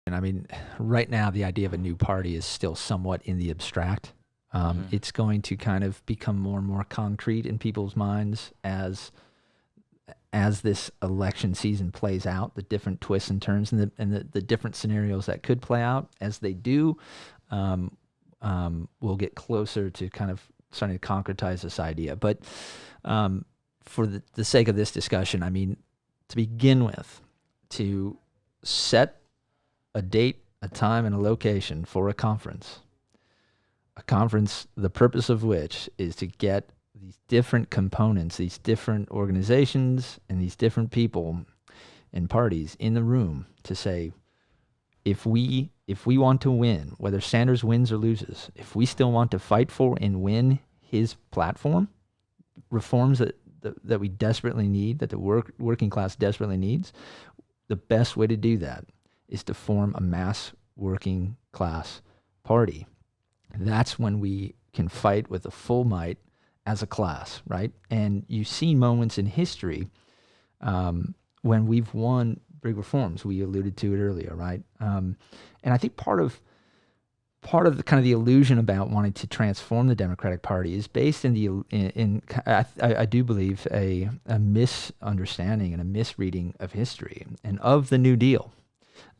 And I mean, right now, the idea of a new party is still somewhat in the abstract. It's going to kind of become more and more concrete in people's minds as this election season plays out, the different twists and turns and the different scenarios that could play out. As they do, we'll get closer to kind of starting to concretize this idea. But for the sake of this discussion, I mean, to begin with, to set a date, a time, and a location for a conference, the purpose of which is to get these different components, these different organizations, and these different people and parties in the room to say, if we want to win, whether Sanders wins or loses, if we still want to fight for and win his platform, reforms that we desperately need, that the working class desperately needs, the best way to do that is to form a mass working class party. That's when we can fight with a full might as a class, right? And you see moments in history when we've won big reforms. We alluded to it earlier, right? And I think part of the kind of the illusion about wanting to transform the Democratic Party is based in I do believe a misunderstanding and a misreading of history and of the New Deal.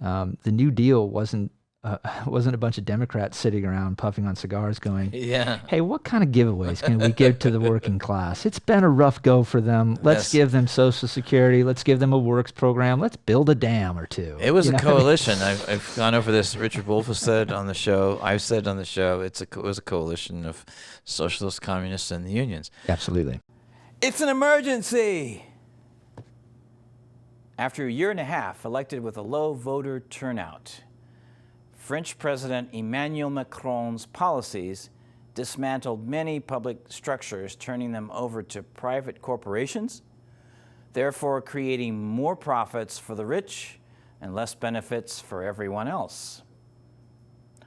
The New Deal wasn't a bunch of Democrats sitting around puffing on cigars going, hey, what kind of giveaways can we give to the working class? It's been a rough go for them. Let's give them Social Security. Let's give them a works program. Let's build a dam or two. It was a coalition. I've gone over this. Richard Wolff has said on the show. I've said on the show. It was a coalition of socialists, communists, and the unions. Absolutely. It's an emergency. After a year and a half elected with a low voter turnout, French President Emmanuel Macron's policies dismantled many public structures, turning them over to private corporations, therefore creating more profits for the rich and less benefits for everyone else.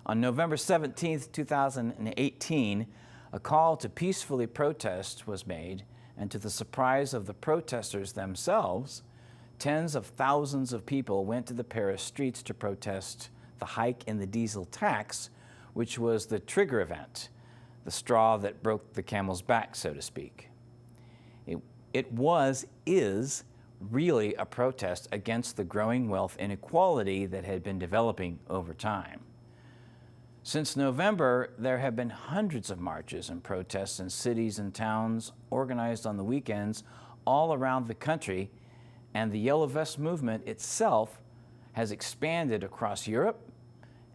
On November 17, 2018, a call to peacefully protest was made, and to the surprise of the protesters themselves, tens of thousands of people went to the Paris streets to protest the hike in the diesel tax, which was the trigger event, the straw that broke the camel's back, so to speak. It is really a protest against the growing wealth inequality that had been developing over time. Since November, there have been hundreds of marches and protests in cities and towns organized on the weekends all around the country, and the Yellow Vest movement itself has expanded across Europe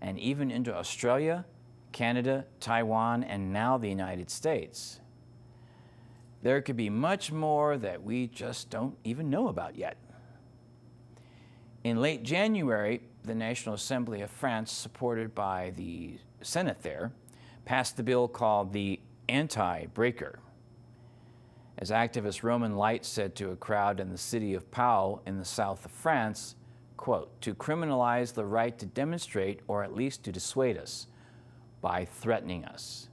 and even into Australia, Canada, Taiwan, and now the United States. There could be much more that we just don't even know about yet. In late January, the National Assembly of France, supported by the Senate there, passed the bill called the Anti-Breaker. As activist Roman Light said to a crowd in the city of Pau in the south of France, quote, to criminalize the right to demonstrate or at least to dissuade us by threatening us.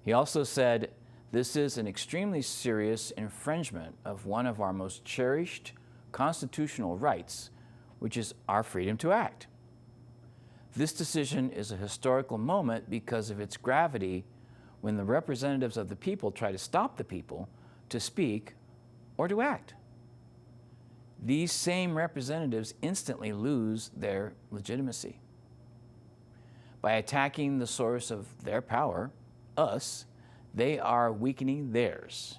He also said, this is an extremely serious infringement of one of our most cherished constitutional rights, which is our freedom to act. This decision is a historical moment because of its gravity when the representatives of the people try to stop the people to speak or to act. These same representatives instantly lose their legitimacy. By attacking the source of their power, us, they are weakening theirs.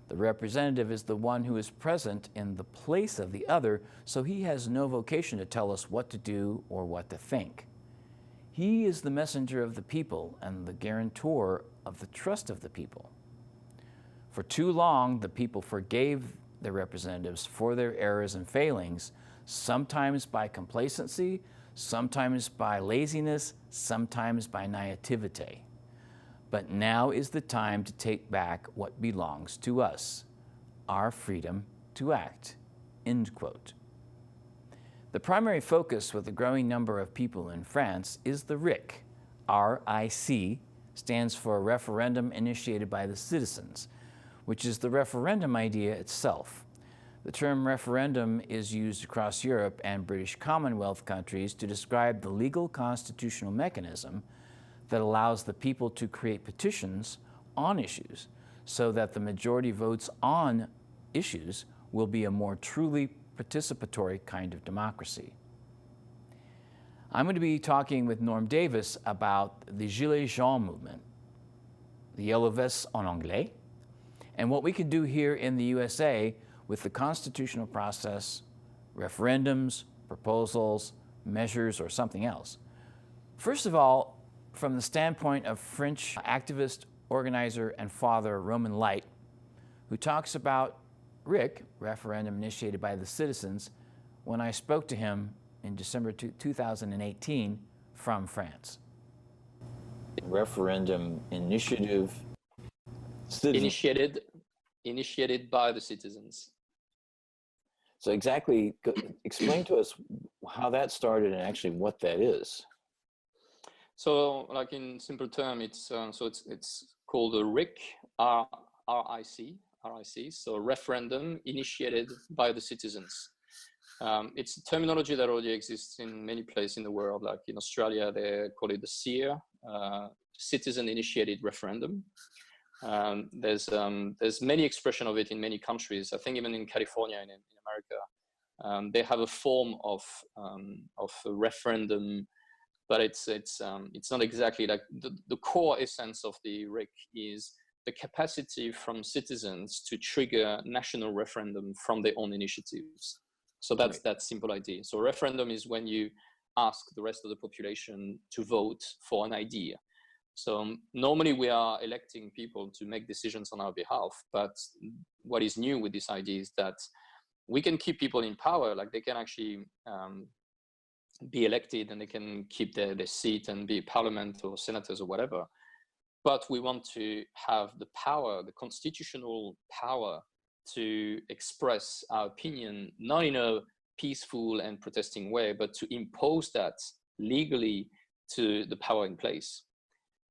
The representative is the one who is present in the place of the other, so he has no vocation to tell us what to do or what to think. He is the messenger of the people and the guarantor of the trust of the people. For too long, the people forgave their representatives for their errors and failings, sometimes by complacency, sometimes by laziness, sometimes by naivete. But now is the time to take back what belongs to us, our freedom to act, end quote. The primary focus with the growing number of people in France is the RIC. R-I-C stands for a referendum initiated by the citizens, which is the referendum idea itself. The term referendum is used across Europe and British Commonwealth countries to describe the legal constitutional mechanism that allows the people to create petitions on issues so that the majority votes on issues will be a more truly participatory kind of democracy. I'm going to be talking with Norm Davis about the Gilets jaunes movement, the yellow vests en anglais, and what we can do here in the USA with the constitutional process, referendums, proposals, measures, or something else. First of all, from the standpoint of French activist, organizer, and father Roman Light, who talks about RIC, referendum initiated by the citizens, when I spoke to him in December 2018 from France. Referendum initiative. Initiated by the citizens. So exactly, explain to us how that started and actually what that is. So, like in simple term, it's called a RIC, RIC. So referendum initiated by the citizens. It's a terminology that already exists in many places in the world. Like in Australia, they call it the CIR, citizen-initiated referendum. There's many expression of it in many countries. I think even in California and in America, they have a form of a referendum, but it's not exactly like the core essence of the RIC is the capacity from citizens to trigger national referendum from their own initiatives. So that's that simple idea. So referendum is when you ask the rest of the population to vote for an idea. So normally we are electing people to make decisions on our behalf, but what is new with this idea is that we can keep people in power, like they can actually be elected and they can keep their seat and be parliament or senators or whatever. But we want to have the power, the constitutional power to express our opinion, not in a peaceful and protesting way, but to impose that legally to the power in place.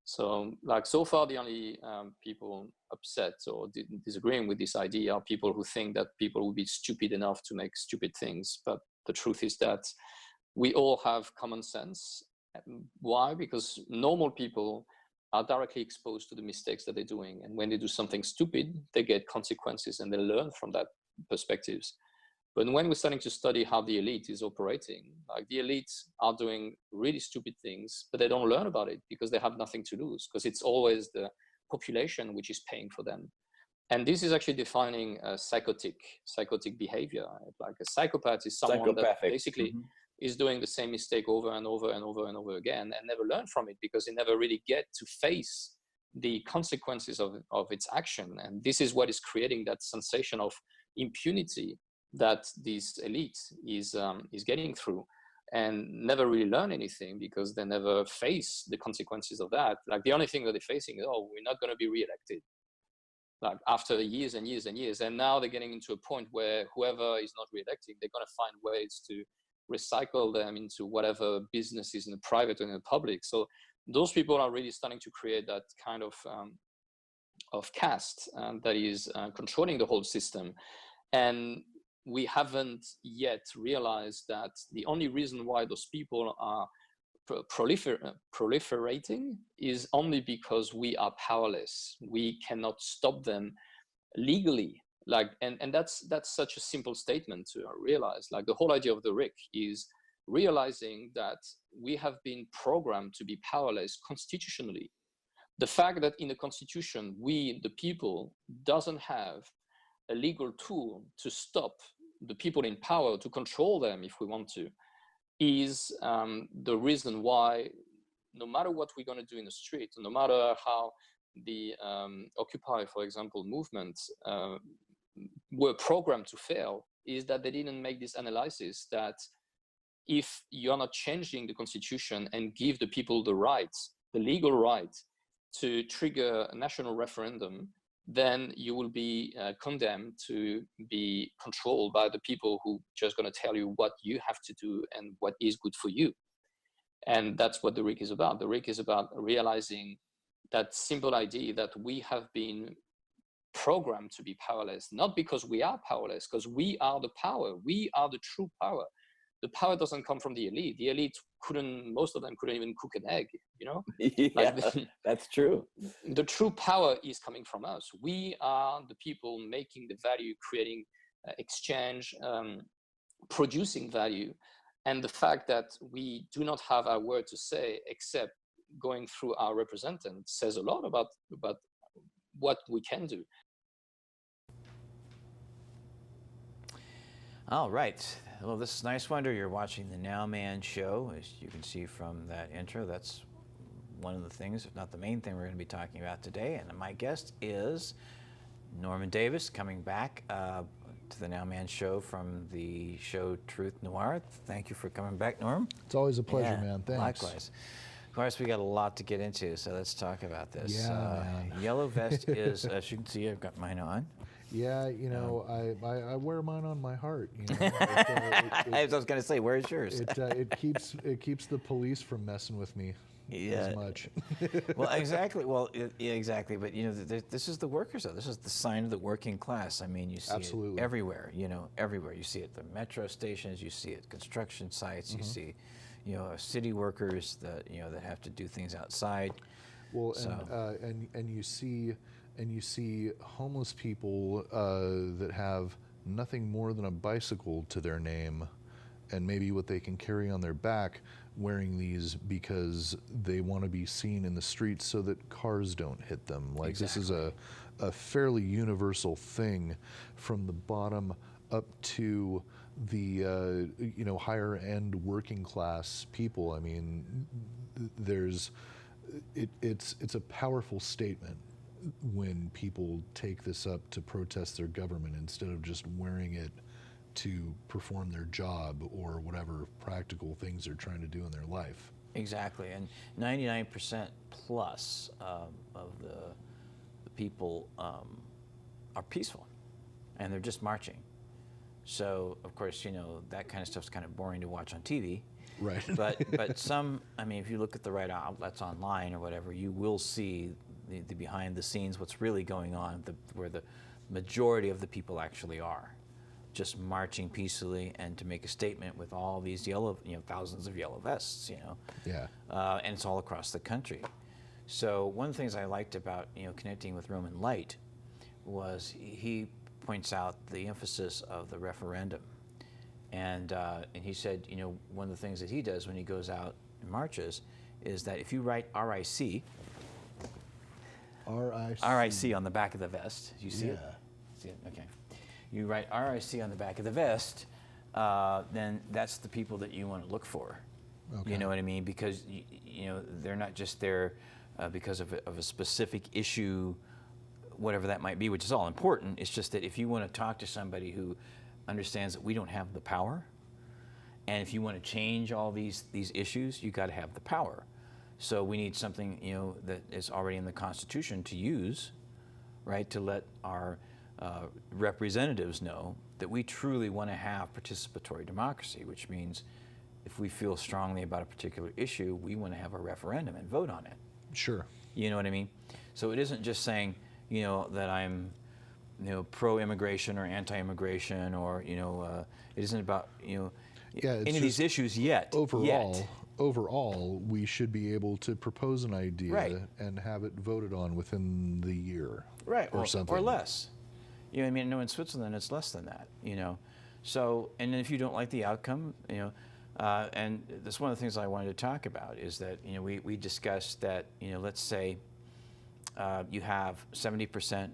So like so far, the only people upset or disagreeing with this idea are people who think that people will be stupid enough to make stupid things. But the truth is that we all have common sense. Why? Because normal people are directly exposed to the mistakes that they're doing. And when they do something stupid, they get consequences and they learn from that perspectives. But when we're starting to study how the elite is operating, like the elites are doing really stupid things, but they don't learn about it because they have nothing to lose, because it's always the population which is paying for them. And this is actually defining a psychotic behavior. Like a psychopath is someone that basically is doing the same mistake over and over and over and over again and never learn from it because they never really get to face the consequences of its action. And this is what is creating that sensation of impunity that this elite is getting through, and never really learn anything because they never face the consequences of that. Like the only thing that they're facing is, oh, we're not going to be re-elected. Like after years and years and years, and now they're getting into a point where whoever is not re-elected, they're going to find ways to recycle them into whatever businesses in the private or in the public. So those people are really starting to create that kind of caste that is controlling the whole system. And we haven't yet realized that the only reason why those people are proliferating is only because we are powerless. We cannot stop them legally. Like, and that's such a simple statement to realize. Like the whole idea of the RIC is realizing that we have been programmed to be powerless constitutionally. The fact that in the constitution, we, the people, doesn't have a legal tool to stop the people in power, to control them if we want to, is the reason why no matter what we're going to do in the street, no matter how the Occupy, for example, movements were programmed to fail, is that they didn't make this analysis that if you're not changing the constitution and give the people the rights, the legal right to trigger a national referendum, then you will be condemned to be controlled by the people who just going to tell you what you have to do and what is good for you. And that's what the RIC is about. The RIC is about realizing that simple idea that we have been programmed to be powerless, not because we are powerless, because we are the power. We are the true power. The power doesn't come from the elite. The elite most of them couldn't even cook an egg, you know? Yeah, that's true. The true power is coming from us. We are the people making the value, creating exchange, producing value. And the fact that we do not have our word to say except going through our representatives says a lot about what we can do. All right. Well, this is Niswander. You're watching the Nowman Show. As you can see from that intro, that's one of the things, if not the main thing, we're going to be talking about today. And my guest is Norman Davis, coming back to the Nowman Show from the show Truth Noir. Thank you for coming back, Norm. It's always a pleasure, Yeah, man. Thanks. Likewise. Of course, we got a lot to get into, so let's talk about this. Yeah, man. Yellow vest is, as you can see, I've got mine on. Yeah, you know, I wear mine on my heart. You know, I was going to say, where's yours? it keeps the police from messing with me as much. Well, exactly. Well, yeah, exactly. But you know, this is the workers, though. This is the sign of the working class. I mean, you see Absolutely. it everywhere. You know, everywhere. You see it at the metro stations. You see it at construction sites. You see, you know, city workers that that have to do things outside. Well, So- and you see homeless people that have nothing more than a bicycle to their name, and maybe what they can carry on their back, wearing these because they want to be seen in the streets so that cars don't hit them. Like This is a fairly universal thing, from the bottom up to the higher end working class people. I mean, it's a powerful statement when people take this up to protest their government instead of just wearing it to perform their job or whatever practical things they're trying to do in their life. Exactly, and 99% plus of the people are peaceful, and they're just marching. So, of course, that kind of stuff's kind of boring to watch on TV. Right. But some, I mean, if you look at the right outlets online or whatever, you will see the behind the scenes, what's really going on, where the majority of the people actually are, just marching peacefully and to make a statement with all these thousands of yellow vests, Yeah. and it's all across the country. So one of the things I liked about connecting with Roman Light was he points out the emphasis of the referendum, and he said one of the things that he does when he goes out and marches is that if you write RIC on the back of the vest, you see it? See it? Okay. You write RIC on the back of the vest, then that's the people that you want to look for. Okay. You know what I mean? Because they're not just there because of a specific issue, whatever that might be, which is all important. It's just that if you want to talk to somebody who understands that we don't have the power, and if you want to change all these issues, you got to have the power. So we need something that is already in the Constitution to use, right? To let our representatives know that we truly want to have participatory democracy, which means if we feel strongly about a particular issue, we want to have a referendum and vote on it. Sure. You know what I mean? So it isn't just saying, that I'm, pro-immigration or anti-immigration, or it isn't about It's any of these just issues yet. Overall, we should be able to propose an idea Right. and have it voted on within the year, Right, or something, or less. You know what I mean? No, in Switzerland it's less than that. So, and if you don't like the outcome, and that's one of the things I wanted to talk about is that we discussed that let's say you have 70%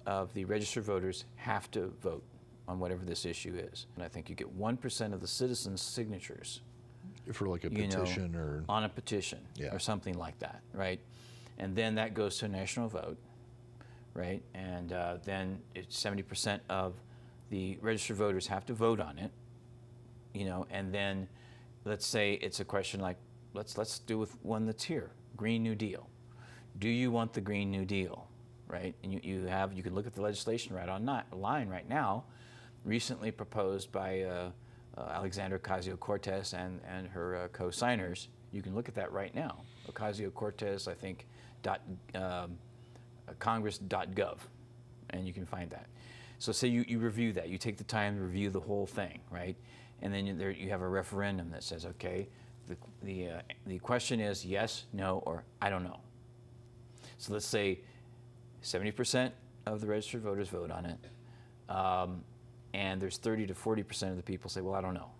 of the registered voters have to vote on whatever this issue is, and I think you get 1% of the citizens' signatures for like a petition or on a petition Yeah. or something like that, right? And then that goes to a national vote, right? And then it's 70% of the registered voters have to vote on it, and then let's say it's a question like, let's do with one that's here, Green New Deal. Do you want the Green New Deal, right? And you can look at the legislation right online right now, recently proposed by Alexandria Ocasio-Cortez and her co-signers. You can look at that right now. Ocasio-Cortez, I think, congress.gov, and you can find that. So say you review that, you take the time to review the whole thing, right? And then you have a referendum that says, okay, the question is yes, no, or I don't know. So let's say 70% of the registered voters vote on it, and there's 30 to 40% of the people say, well, I don't know.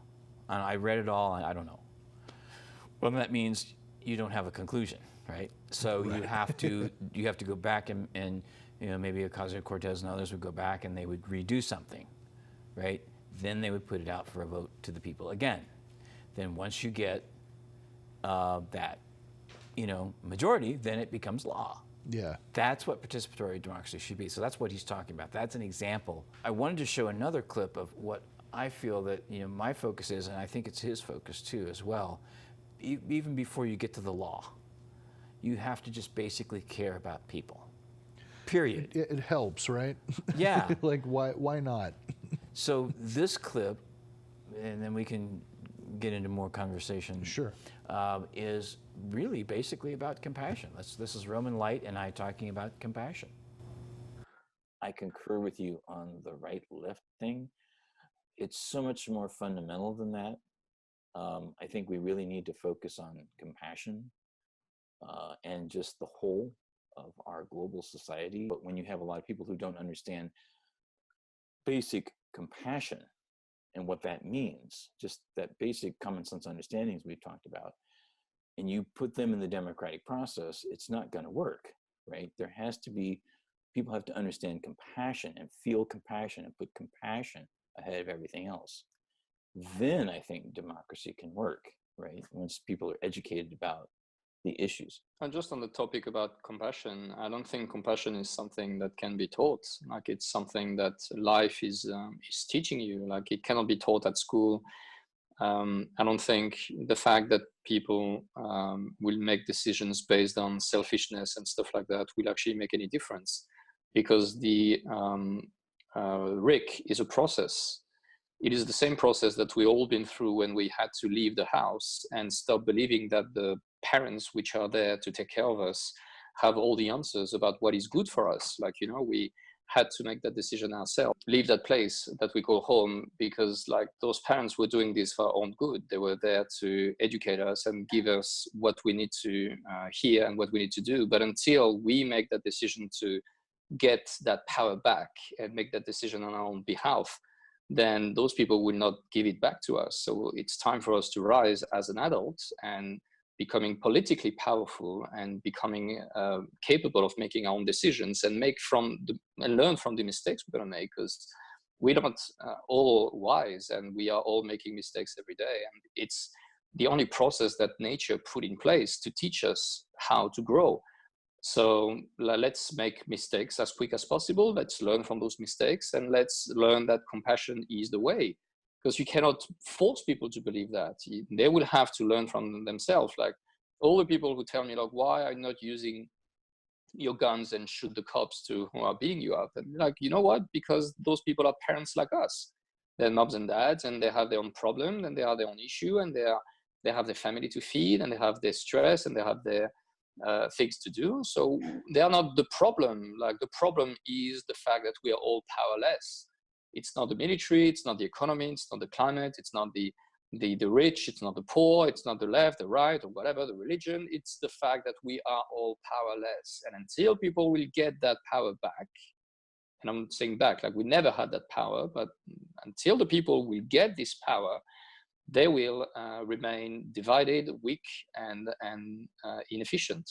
I read it all, I don't know. Well, that means you don't have a conclusion, right? So you have to go back and maybe Ocasio-Cortez and others would go back and they would redo something, right? Then they would put it out for a vote to the people again. Then once you get that, majority, then it becomes law. Yeah. That's what participatory democracy should be. So that's what he's talking about. That's an example. I wanted to show another clip of what I feel that my focus is, and I think it's his focus too as well. Even before you get to the law, you have to just basically care about people. Period. It helps, right? Yeah. Like why not? So this clip, and then we can get into more conversation. Sure. Is really basically about compassion. This is Roman Light and I talking about compassion. I concur with you on the right-left thing. It's so much more fundamental than that. I think we really need to focus on compassion and just the whole of our global society. But when you have a lot of people who don't understand basic compassion and what that means, just that basic common sense understandings we've talked about, and you put them in the democratic process, it's not going to work, right? There has to be, people have to understand compassion and feel compassion and put compassion ahead of everything else. Then I think democracy can work, right? Once people are educated about the issues. And just on the topic about compassion, I don't think compassion is something that can be taught. Like it's something that life is teaching you. Like it cannot be taught at school. I don't think the fact that people will make decisions based on selfishness and stuff like that will actually make any difference, because the RIC is a process. It is the same process that we all been through when we had to leave the house and stop believing that the parents which are there to take care of us have all the answers about what is good for us. Like, we had to make that decision ourselves, leave that place that we call home, because like those parents were doing this for our own good. They were there to educate us and give us what we need to hear and what we need to do. But until we make that decision to get that power back and make that decision on our own behalf, then those people will not give it back to us. So it's time for us to rise as an adult and becoming politically powerful and becoming capable of making our own decisions and learn from the mistakes we're going to make, because we're not all wise and we are all making mistakes every day. And it's the only process that nature put in place to teach us how to grow. So let's make mistakes as quick as possible. Let's learn from those mistakes, and let's learn that compassion is the way, because you cannot force people to believe that. They will have to learn from themselves. Like all the people who tell me, like, why are you not using your guns and shoot the cops who are beating you up? And like, you know what? Because those people are parents like us. They're moms and dads, and they have their own problem, and they have their own issue, and they have their family to feed, and they have their stress, and they have their things to do. So they are not the problem. Like the problem is the fact that we are all powerless. It's not the military, it's not the economy, it's not the climate, it's not the rich, it's not the poor, it's not the left, the right, or whatever, the religion. It's the fact that we are all powerless. And until people will get that power back, and I'm saying back, like we never had that power, but until the people will get this power, they will remain divided, weak, and inefficient.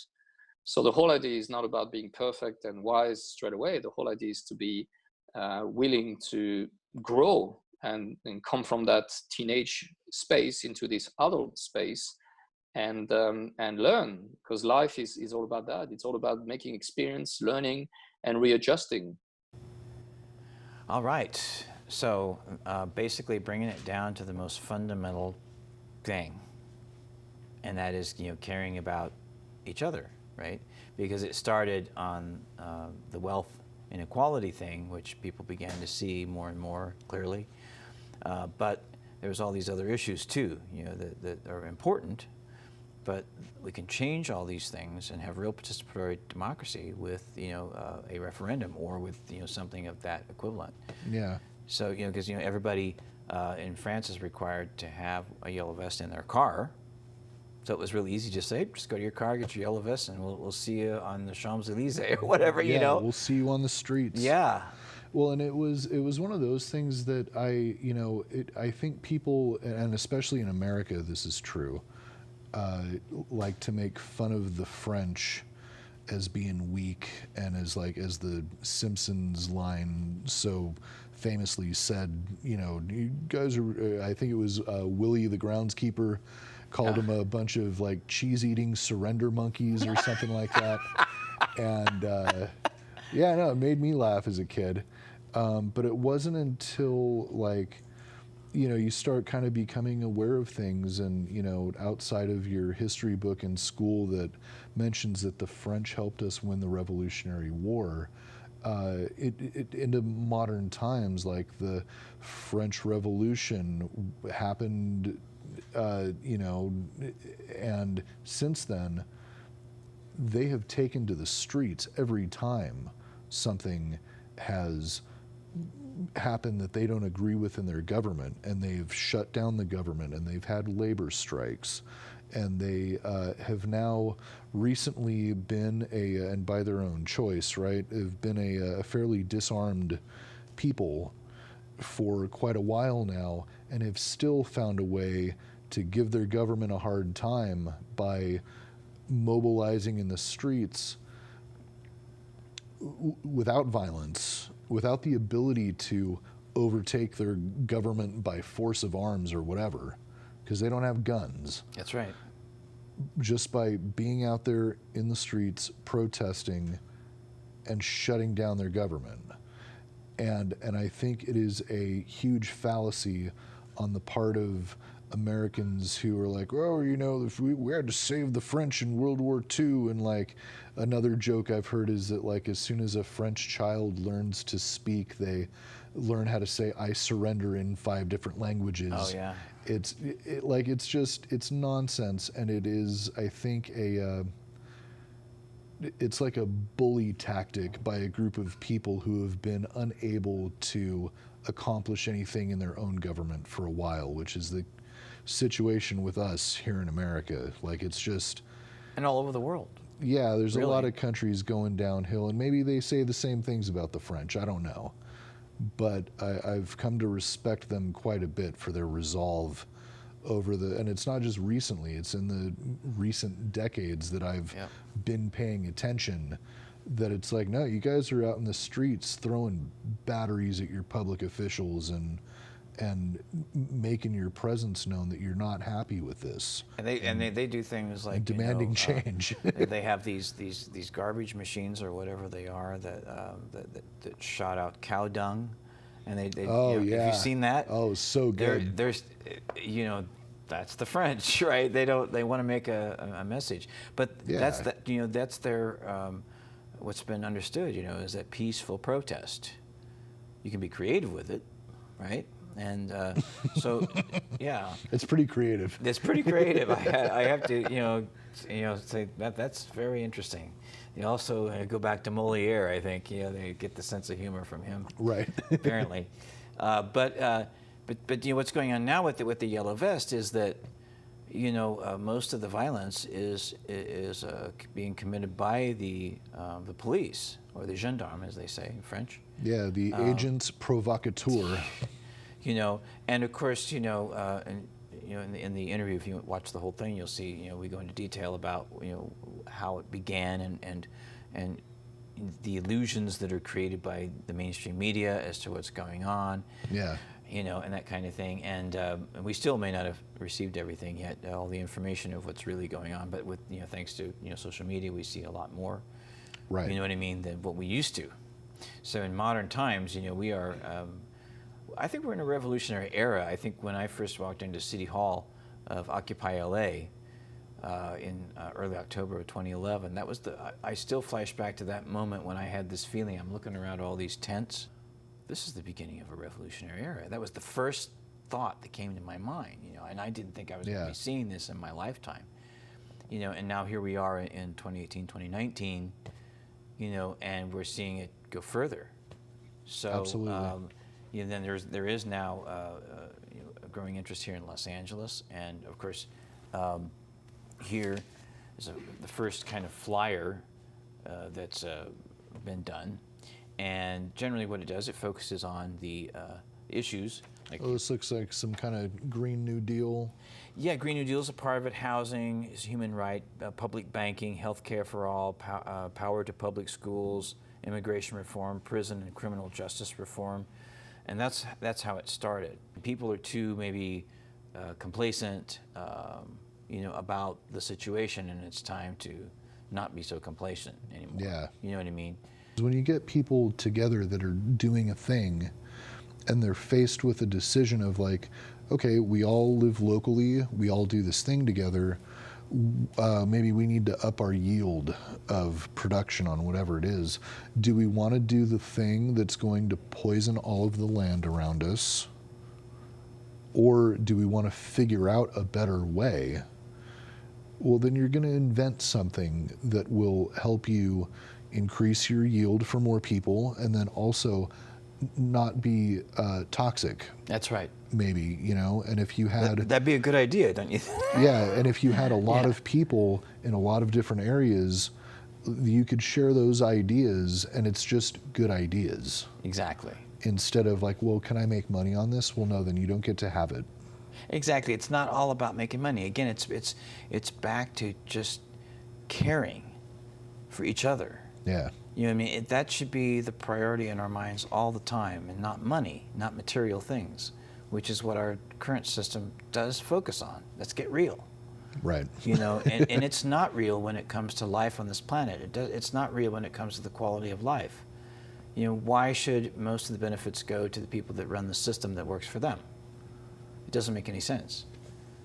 So the whole idea is not about being perfect and wise straight away. The whole idea is to be willing to grow and come from that teenage space into this adult space and learn, because life is all about that. It's all about making experience, learning, and readjusting. All right. So basically bringing it down to the most fundamental thing, and that is, caring about each other, right? Because it started on the wealth inequality thing, which people began to see more and more clearly. But there's all these other issues too, that are important, but we can change all these things and have real participatory democracy with, a referendum or with, something of that equivalent. Yeah. So, because, everybody in France is required to have a yellow vest in their car. So it was really easy to say, just go to your car, get your yellow vest, and we'll see you on the Champs-Elysees or whatever, Yeah, we'll see you on the streets. Yeah. Well, and it was one of those things that I think people, and especially in America, this is true, like to make fun of the French as being weak, and as the Simpsons line so famously said, you guys are, I think it was Willie the groundskeeper called them a bunch of like cheese-eating surrender monkeys or something like that. And yeah, no, it made me laugh as a kid. But it wasn't until you start kind of becoming aware of things, and outside of your history book in school that mentions that the French helped us win the Revolutionary War, it into modern times, like the French Revolution happened, and since then they have taken to the streets every time something has happened that they don't agree with in their government, and they've shut down the government, and they've had labor strikes, and they have now recently been and by their own choice, right, have been a fairly disarmed people for quite a while now, and have still found a way to give their government a hard time by mobilizing in the streets without violence, without the ability to overtake their government by force of arms or whatever, because they don't have guns. That's right. Just by being out there in the streets protesting and shutting down their government. And I think it is a huge fallacy on the part of Americans who are like, oh, if we had to save the French in World War II, and like another joke I've heard is that like as soon as a French child learns to speak, they learn how to say "I surrender" in 5 different languages. Oh yeah. It's nonsense, and it is, I think, it's like a bully tactic by a group of people who have been unable to accomplish anything in their own government for a while, which is the situation with us here in America. Like, it's just... And all over the world. Yeah, there's Really? a lot of countries going downhill, and maybe they say the same things about the French. I don't know. But I've come to respect them quite a bit for their resolve over and it's not just recently, it's in the recent decades that I've been paying attention, that it's like, no, you guys are out in the streets throwing batteries at your public officials and making your presence known that you're not happy with this. And they do things like demanding change. They have these garbage machines or whatever they are that shot out cow dung, and they have you seen that? Oh, so good. There's that's the French, right? They want to make a message, but that's their what's been understood, is that peaceful protest. You can be creative with it, right? And so, yeah, it's pretty creative. It's pretty creative. I have to, say that's very interesting. You also go back to Moliere. I think they get the sense of humor from him, right? Apparently, but what's going on now with the yellow vest is that most of the violence is being committed by the police, or the gendarme, as they say in French. Yeah, the agents provocateurs. And of course, in the interview, if you watch the whole thing, you'll see, we go into detail about, how it began and the illusions that are created by the mainstream media as to what's going on. Yeah. And that kind of thing. And we still may not have received everything yet, all the information of what's really going on. But with, thanks to, social media, we see a lot more. Right. You know what I mean, than what we used to. So in modern times, we are, I think we're in a revolutionary era. I think when I first walked into City Hall of Occupy LA in early October of 2011, that was I still flash back to that moment when I had this feeling. I'm looking around all these tents. This is the beginning of a revolutionary era. That was the first thought that came to my mind, and I didn't think I was going to be seeing this in my lifetime. and now here we are in 2018, 2019, and we're seeing it go further. So, Absolutely. Then there is now a growing interest here in Los Angeles, and of course, here is the first kind of flyer that's been done, and generally what it does, it focuses on the issues. Like, this looks like some kind of Green New Deal. Yeah, Green New Deal is a part of it. Housing is a human right, public banking, health care for all, power to public schools, immigration reform, prison and criminal justice reform. And that's how it started. People are too maybe complacent, about the situation, and it's time to not be so complacent anymore. Yeah. You know what I mean? When you get people together that are doing a thing, and they're faced with a decision of like, okay, we all live locally, we all do this thing together, maybe we need to up our yield of production on whatever it is. Do we want to do the thing that's going to poison all of the land around us? Or do we want to figure out a better way? Well, then you're going to invent something that will help you increase your yield for more people, and then also not be toxic. That's right. Maybe, and if you had... That'd be a good idea, don't you think? Yeah, and if you had a lot of people in a lot of different areas, you could share those ideas, and it's just good ideas. Exactly. Instead of like, well, can I make money on this? Well, no, then you don't get to have it. Exactly. It's not all about making money. Again, it's back to just caring for each other. Yeah. You know what I mean? That should be the priority in our minds all the time, and not money, not material things, which is what our current system does focus on. Let's get real. Right. And it's not real when it comes to life on this planet. It's not real when it comes to the quality of life. Why should most of the benefits go to the people that run the system that works for them? It doesn't make any sense.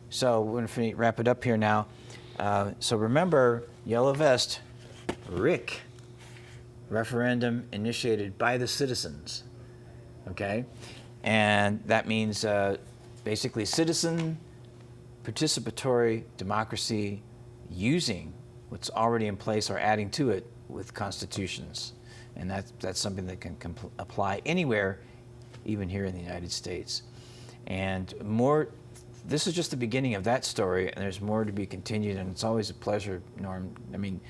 So we're going to wrap it up here now. So remember, Yellow Vest, Rick, referendum initiated by the citizens, okay? And that means basically citizen participatory democracy using what's already in place or adding to it with constitutions. And that's something that can apply anywhere, even here in the United States. And more, this is just the beginning of that story, and there's more to be continued, and it's always a pleasure, Norm. I mean,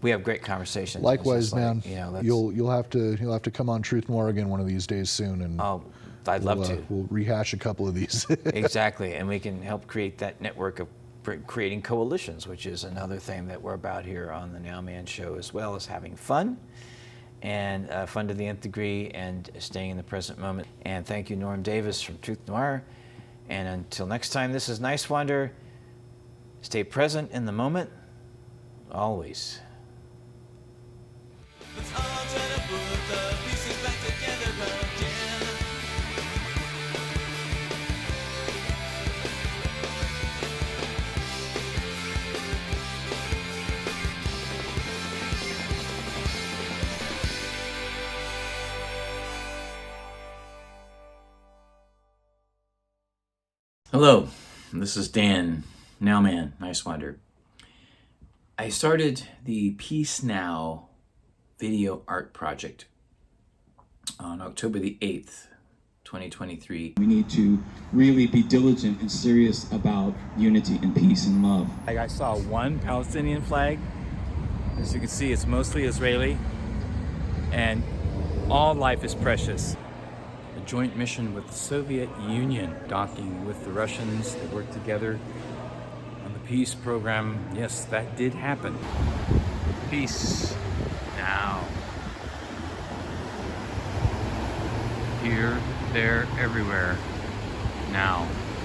we have great conversations. Likewise, man. You'll have to come on Truth Noir again one of these days soon, and I'd love to. We'll rehash a couple of these. Exactly, and we can help create that network of creating coalitions, which is another thing that we're about here on the Nowman Show, as well as having fun, and fun to the nth degree, and staying in the present moment. And thank you, Norm Davis from Truth Noir. And until next time, this is Niswander. Stay present in the moment, always. Let's all try to put the pieces back together again. Hello, this is Dan, Nowman Niswander. I started the Peace Now video art project on October the 8th, 2023. We need to really be diligent and serious about unity and peace and love. I saw one Palestinian flag. As you can see, it's mostly Israeli, and all life is precious. A joint mission with the Soviet Union, docking with the Russians. They worked together on the peace program. Yes, that did happen. Peace now. Here, there, everywhere, now.